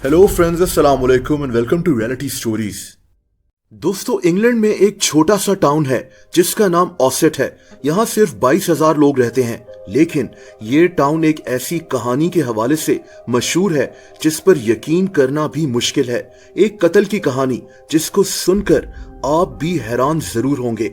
Hello friends, अस्सलाम वालेकुम and welcome to reality stories. दोस्तों, इंग्लैंड में एक छोटा सा टाउन है जिसका नाम ऑसेट है। यहाँ सिर्फ 22,000 लोग रहते हैं, लेकिन ये टाउन एक ऐसी कहानी के हवाले से मशहूर है जिस पर यकीन करना भी मुश्किल है। एक कत्ल की कहानी जिसको सुनकर आप भी हैरान जरूर होंगे।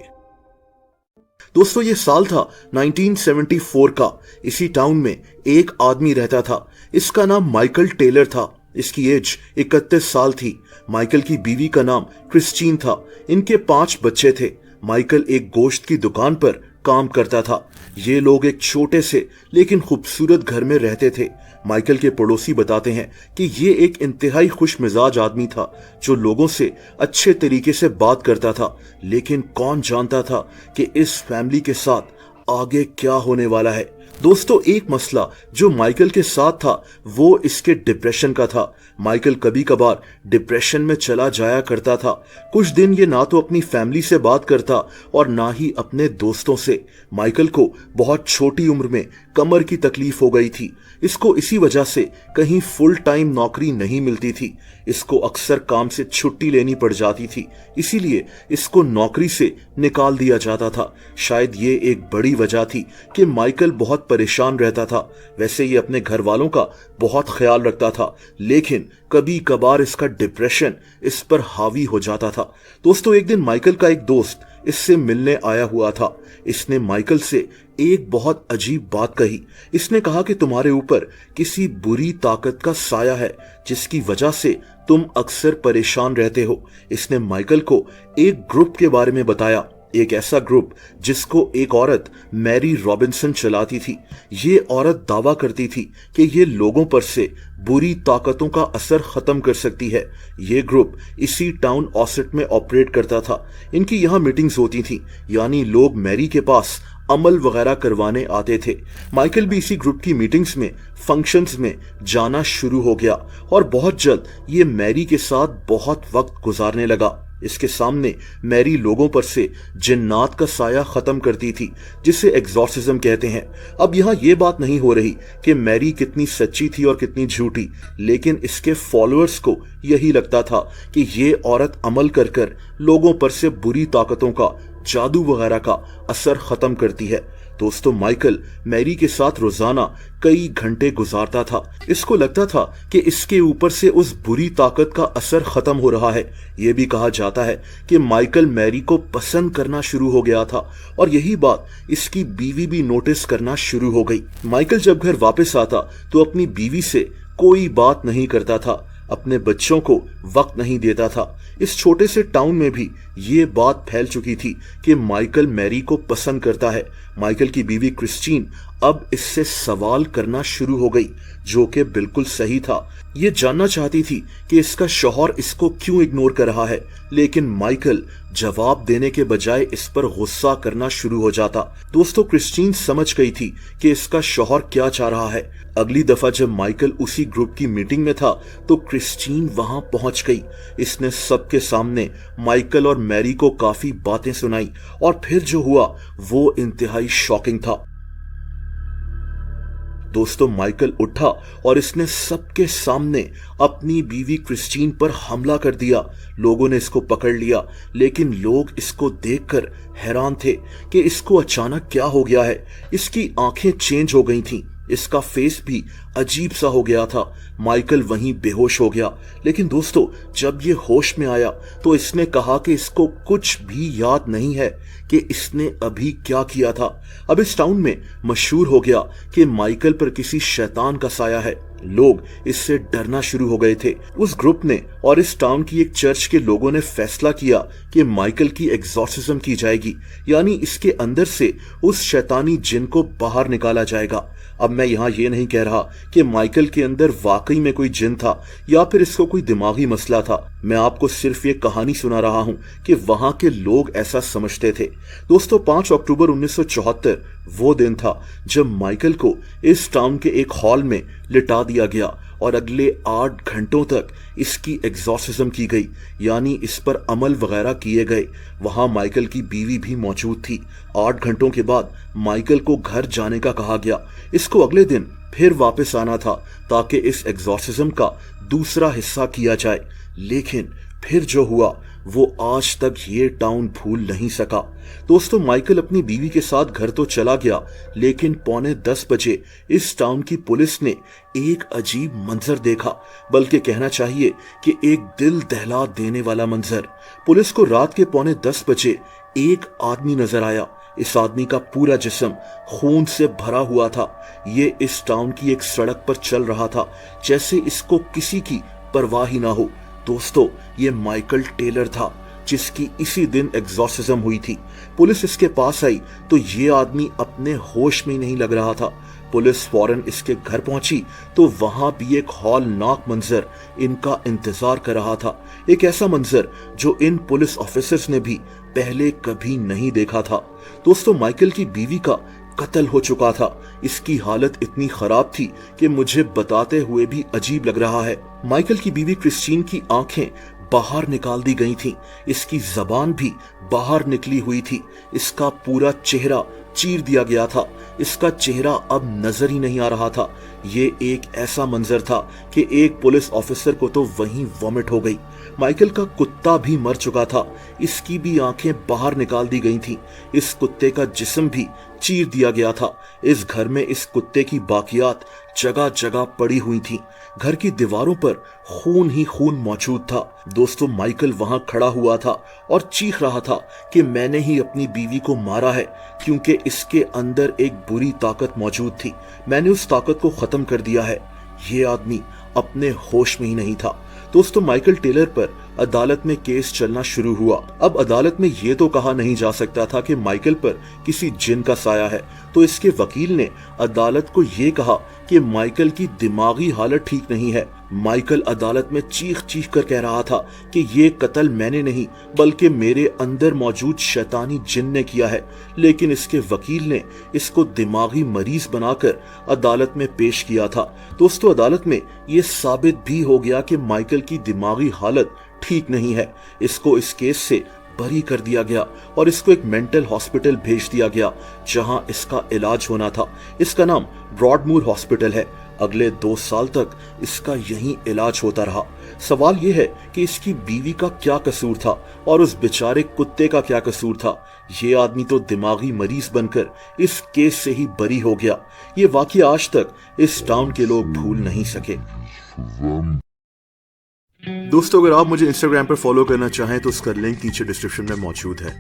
दोस्तों, ये साल था 1974 का। इसी टाउन में एक आदमी रहता था। इसका नाम माइकल टेलर था। इसकी एज 31 साल थी। माइकल की बीवी का नाम क्रिस्टीन था। इनके 5 बच्चे थे। माइकल एक गोश्त की दुकान पर काम करता था। ये लोग एक छोटे से लेकिन खूबसूरत घर में रहते थे। माइकल के पड़ोसी बताते हैं कि ये एक इंतहाई खुश मिजाज आदमी था जो लोगों से अच्छे तरीके से बात करता था। लेकिन कौन जानता था कि इस फैमिली के साथ आगे क्या होने वाला है। दोस्तों, एक मसला जो माइकल के साथ था वो इसके डिप्रेशन का था। माइकल कभी कभार डिप्रेशन में चला जाया करता था। कुछ दिन ये ना तो अपनी फैमिली से बात करता और ना ही अपने दोस्तों से। माइकल को बहुत छोटी उम्र में कमर की तकलीफ हो गई थी। इसको इसी वजह से कहीं फुल टाइम नौकरी नहीं मिलती थी। इसको अक्सर काम से छुट्टी लेनी पड़ जाती थी, इसीलिए इसको नौकरी से निकाल दिया जाता था। शायद ये एक बड़ी वजह थी कि माइकल बहुत परेशान रहता था। वैसे ये अपने घर वालों का बहुत ख्याल रखता था, लेकिन कभी कभार इसका डिप्रेशन इस पर हावी हो जाता था। दोस्तों, एक दिन माइकल का एक दोस्त इससे मिलने आया हुआ था। इसने माइकल से एक बहुत अजीब बात कही। इसने कहा कि तुम्हारे ऊपर किसी बुरी ताकत का साया है जिसकी वजह से तुम अक्सर परेशान रहते हो। इसने माइकल को एक ग्रुप के बारे में बताया, एक ऐसा ग्रुप जिसको एक औरत मैरी रॉबिन्सन चलाती थी। ये औरत दावा करती थी कि ये लोगों पर से बुरी ताकतों का असर खत्म कर सकती है। ये ग्रुप इसी टाउन ऑसेट में ऑपरेट करता था। इनकी यहाँ मीटिंग्स होती थी, यानी लोग मैरी के पास अमल वगैरह करवाने आते थे। माइकल भी इसी ग्रुप की मीटिंग्स में, फंक्शंस में जाना शुरू हो गया और बहुत जल्द ये मैरी के साथ बहुत वक्त गुजारने लगा। इसके सामने मैरी लोगों पर से जिन्नात का साया खत्म करती थी, जिसे एग्जॉर्सिज्म कहते हैं। अब यहाँ ये बात नहीं हो रही कि मैरी कितनी सच्ची थी और कितनी झूठी, लेकिन इसके फॉलोअर्स को यही लगता था कि ये औरत अमल कर कर लोगों पर से बुरी ताकतों का, जादू वगैरह का असर खत्म करती है। दोस्तों, माइकल मैरी के साथ रोजाना कई घंटे गुजारता था। इसको लगता था कि इसके ऊपर से उस बुरी ताकत का असर खत्म हो रहा है। यह भी कहा जाता है कि माइकल मैरी को पसंद करना शुरू हो गया था और यही बात इसकी बीवी भी नोटिस करना शुरू हो गई। माइकल जब घर वापस आता तो अपनी बीवी से कोई बात नहीं करता था, अपने बच्चों को वक्त नहीं देता था। इस छोटे से टाउन में भी ये बात फैल चुकी थी कि माइकल मैरी को पसंद करता है। माइकल की बीवी क्रिस्टीन अब इससे सवाल करना शुरू हो गई, जो कि बिल्कुल सही था। ये जानना चाहती थी कि इसका शौहर इसको क्यों इग्नोर कर रहा है, लेकिन माइकल जवाब देने के बजाय इस पर गुस्सा करना शुरू हो जाता। दोस्तों, क्रिस्टीन समझ गई थी कि इसका शौहर क्या चाह रहा है। अगली दफा जब माइकल उसी ग्रुप की मीटिंग में था तो क्रिस्टीन वहां पहुंच गई। इसने सबके सामने माइकल और मैरी को काफी बातें सुनाई और फिर जो हुआ वो इंतहाई शॉकिंग था। दोस्तों, माइकल उठा और इसने सबके सामने अपनी बीवी क्रिस्टीन पर हमला कर दिया। लोगों ने इसको पकड़ लिया, लेकिन लोग इसको देखकर हैरान थे कि इसको अचानक क्या हो गया है। इसकी आंखें चेंज हो गई थीं, इसका फेस भी अजीब सा हो गया था। माइकल वहीं बेहोश हो गया। लेकिन दोस्तों, जब ये होश में आया तो इसने कहा कि इसको कुछ भी याद नहीं है कि इसने अभी क्या किया था। अब इस टाउन में मशहूर हो गया कि माइकल पर किसी शैतान का साया है। लोग इससे डरना शुरू हो गए थे। उस ग्रुप ने और इस टाउन की एक चर्च के लोगों ने फैसला किया कि माइकल की एग्जॉर्सिज्म की जाएगी, यानी इसके अंदर से उस शैतानी जिन को बाहर निकाला जाएगा। अब मैं यहाँ ये नहीं कह रहा कि माइकल के अंदर वाकई में कोई जिन था या फिर इसको कोई दिमागी मसला था। मैं आपको सिर्फ ये कहानी सुना रहा हूँ कि वहां के लोग ऐसा समझते थे। दोस्तों, 5 अक्टूबर 1974 वो दिन था जब माइकल को इस टाउन के एक हॉल में लिटा दिया गया और अगले 8 घंटों तक इसकी एग्जॉर्सिज्म की गई, यानी इस पर अमल वगैरह किए गए। वहां माइकल की बीवी भी मौजूद थी। 8 घंटों के बाद माइकल को घर जाने का कहा गया। इसको अगले दिन फिर वापस आना था ताकि इस एग्जॉर्सिज्म का दूसरा हिस्सा किया जाए। लेकिन फिर जो हुआ वो आज तक ये टाउन भूल नहीं सका। दोस्तों, माइकल अपनी बीवी के साथ घर तो चला गया, लेकिन 9:45 बजे इस टाउन की पुलिस ने एक अजीब मंजर देखा, बल्कि कहना चाहिए कि एक दिल दहला देने वाला मंजर। पुलिस को रात के 9:45 बजे एक आदमी नजर आया। इस आदमी का पूरा जिस्म खून से भरा हुआ था। ये इस टाउन की एक सड़क पर चल रहा था जैसे इसको किसी की परवाह ही ना हो। दोस्तों, ये माइकल टेलर था जिसकी इसी दिन एग्जॉर्सिज्म हुई थी। पुलिस इसके पास आई तो ये आदमी अपने होश में ही नहीं लग रहा था। पुलिस फौरन इसके घर पहुंची तो वहां भी एक हौलनाक मंजर इनका इंतजार कर रहा था। एक ऐसा मंजर जो इन पुलिस ऑफिसर्स ने भी पहले कभी नहीं देखा था। दोस्तों, माइकल की बीवी का कत्ल हो चुका था। इसकी हालत इतनी खराब थी कि मुझे बताते हुए भी अजीब लग रहा है। माइकल की बीवी क्रिस्टीन की आंखें बाहर निकाल दी गई थीं। इसकी जबान भी बाहर निकली हुई थी। इसका पूरा चेहरा चीर दिया गया था। इसका चेहरा अब नजर ही नहीं आ रहा था। ये एक ऐसा मंजर था कि एक पुलिस ऑफिसर को तो वहीं वॉमिट हो गई। माइकल का कुत्ता भी मर चुका था। इसकी भी आंखें बाहर निकाल दी गई थीं। इस कुत्ते का जिस्म भी चीर दिया गया था। इस घर में इस कुत्ते की बाकियात जगह जगह पड़ी हुई थी। घर की दीवारों पर खून ही खून मौजूद था। दोस्तों, माइकल वहां खड़ा हुआ था और चीख रहा था कि मैंने ही अपनी बीवी को मारा है, क्योंकि इसके अंदर एक बुरी ताकत मौजूद थी। मैंने उस ताकत को खत्म कर दिया है। ये आदमी अपने होश में ही नहीं था। दोस्तों, माइकल टेलर पर अदालत में केस चलना शुरू हुआ। अब अदालत में ये तो कहा नहीं जा सकता था कि माइकल पर किसी जिन का साया है, तो इसके वकील ने अदालत को ये कहा कि माइकल की दिमागी हालत ठीक नहीं है। माइकल अदालत में चीख चीख कर कह रहा था कि ये कत्ल मैंने नहीं बल्कि मेरे अंदर मौजूद शैतानी जिन ने किया है। लेकिन इसके वकील ने इसको दिमागी मरीज बनाकर अदालत में पेश किया था। दोस्तों, अदालत में ये साबित भी हो गया कि माइकल की दिमागी हालत ठीक नहीं है। इसको इस केस से बरी कर दिया गया और इसको एक मेंटल हॉस्पिटल भेज दिया गया जहां इसका इलाज होना था। इसका नाम ब्रॉडमूर हॉस्पिटल है। अगले 2 साल तक इसका यहीं इलाज होता रहा। सवाल यह है कि इसकी बीवी का क्या कसूर था और उस बेचारे कुत्ते का क्या कसूर था। ये आदमी तो दिमागी मरीज बनकर इस केस से ही बरी हो गया। ये वाकया आज तक इस टाउन के लोग भूल नहीं सके। दोस्तों, अगर आप मुझे इंस्टाग्राम पर फॉलो करना चाहें तो उसका लिंक नीचे डिस्क्रिप्शन में मौजूद है।